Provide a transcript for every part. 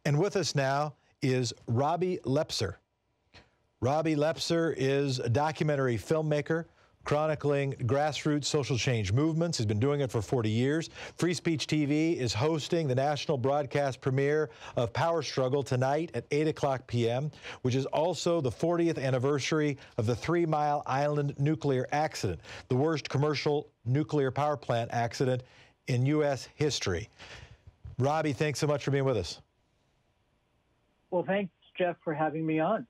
And with us now is Robbie Leppzer. Robbie Leppzer is a documentary filmmaker chronicling grassroots social change movements. He's been doing it for 40 years. Free Speech TV is hosting the national broadcast premiere of Power Struggle tonight at 8 p.m., which is also the 40th anniversary of the 3 Mile Island nuclear accident, the worst commercial nuclear power plant accident in U.S. history. Robbie, thanks so much for being with us. Well, thanks, Jeff, for having me on.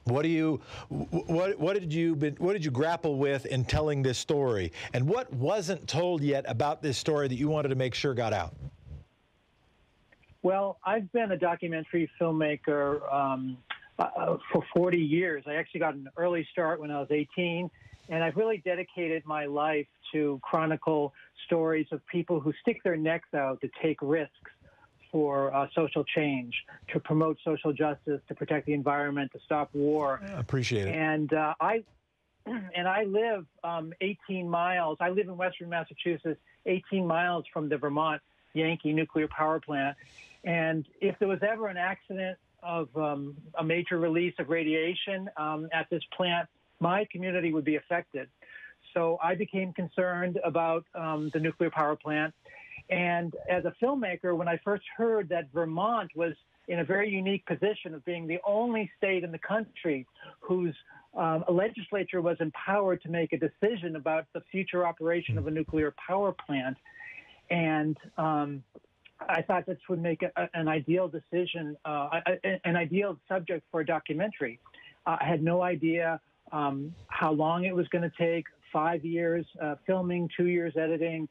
What did you grapple with in telling this story, and what wasn't told yet about this story that you wanted to make sure got out? Well, I've been a documentary filmmaker for 40 years. I actually got an early start when I was 18, and I've really dedicated my life to chronicle stories of people who stick their necks out to take risks for social change, to promote social justice, to protect the environment, to stop war. I appreciate it. And I live 18 miles. I live in Western Massachusetts, 18 miles from the Vermont Yankee nuclear power plant. And if there was ever an accident of a major release of radiation at this plant, my community would be affected. So I became concerned about the nuclear power plant. And as a filmmaker, when I first heard that Vermont was in a very unique position of being the only state in the country whose legislature was empowered to make a decision about the future operation of a nuclear power plant, and I thought this would make an ideal decision, an ideal subject for a documentary. I had no idea how long it was going to take, 5 years filming, 2 years editing.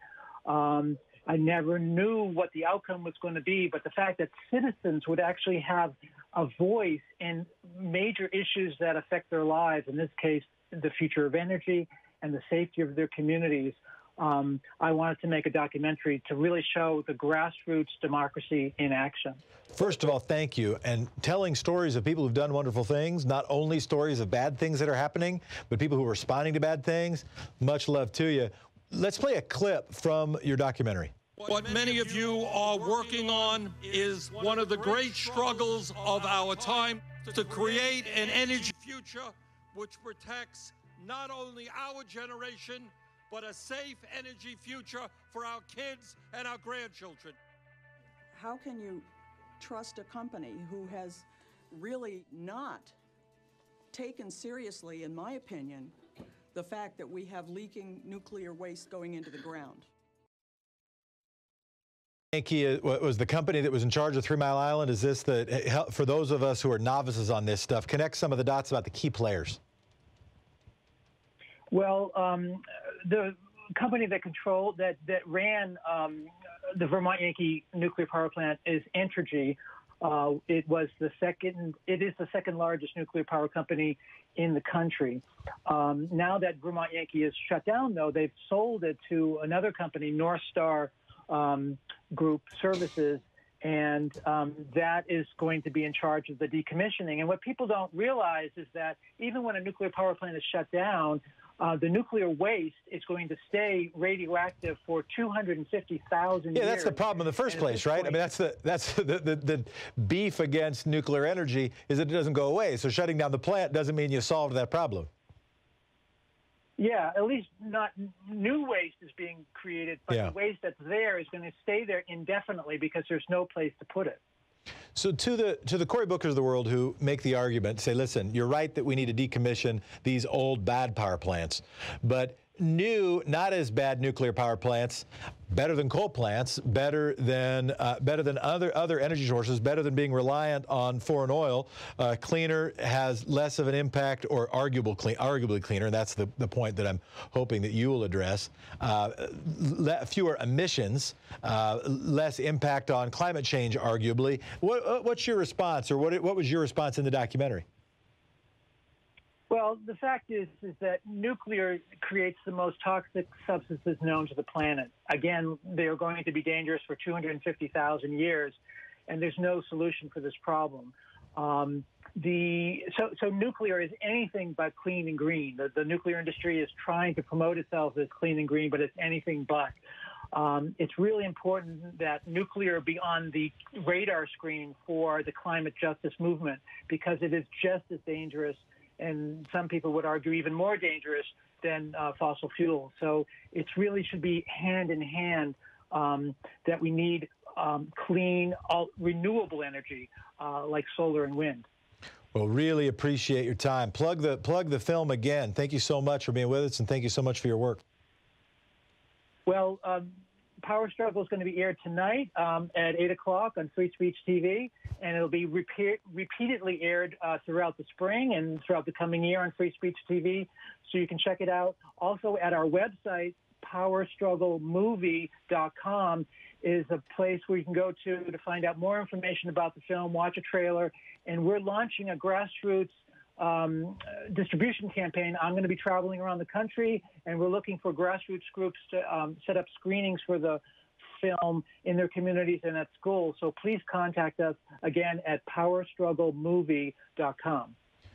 I never knew what the outcome was going to be, but the fact that citizens would actually have a voice in major issues that affect their lives, in this case, the future of energy and the safety of their communities, I wanted to make a documentary to really show the grassroots democracy in action. First of all, thank you. And telling stories of people who've done wonderful things, not only stories of bad things that are happening, but people who are responding to bad things, much love to you. Let's play a clip from your documentary. What many of you are working on is one of the great struggles of our time, to create an energy future which protects not only our generation, but a safe energy future for our kids and our grandchildren. How can you trust a company who has really not taken seriously, in my opinion, the fact that we have leaking nuclear waste going into the ground? Yankee was the company that was in charge of 3 Mile Island. Is this the, for those of us who are novices on this stuff, connect some of the dots about the key players? Well, the company that ran the Vermont Yankee nuclear power plant is Entergy. It is the second largest nuclear power company in the country. Now that Vermont Yankee is shut down, though, they've sold it to another company, North Star Group Services, and that is going to be in charge of the decommissioning. And what people don't realize is that even when a nuclear power plant is shut down, the nuclear waste is going to stay radioactive for 250,000 years. Yeah, that's the problem in the first place, right? I mean, that's the beef against nuclear energy, is that it doesn't go away. So shutting down the plant doesn't mean you solved that problem. Yeah, at least not new waste is being created, but the waste that's there is going to stay there indefinitely because there's no place to put it. So to the Cory Bookers of the world who make the argument, say, listen, you're right that we need to decommission these old bad power plants, but new, not as bad nuclear power plants, better than coal plants, better than other energy sources, better than being reliant on foreign oil, cleaner, has less of an impact, or arguably cleaner, and that's the point that I'm hoping that you will address. Fewer emissions, less impact on climate change, arguably. What's your response, or what was your response in the documentary? Well, the fact is that nuclear creates the most toxic substances known to the planet. Again, they are going to be dangerous for 250,000 years, and there's no solution for this problem. So nuclear is anything but clean and green. The nuclear industry is trying to promote itself as clean and green, but it's anything but. It's really important that nuclear be on the radar screen for the climate justice movement, because it is just as dangerous, and some people would argue even more dangerous than fossil fuels. So it really should be hand in hand that we need clean, renewable energy like solar and wind. Well, really appreciate your time. Plug the film again. Thank you so much for being with us, and thank you so much for your work. Well, Power Struggle is going to be aired tonight at 8 o'clock on Free Speech TV, and it'll be repeatedly aired throughout the spring and throughout the coming year on Free Speech TV, so you can check it out. Also at our website, powerstrugglemovie.com, is a place where you can go to find out more information about the film, watch a trailer, and we're launching a Grassroots distribution campaign. I'm going to be traveling around the country, and we're looking for grassroots groups to set up screenings for the film in their communities and at schools. So please contact us again at powerstrugglemovie.com.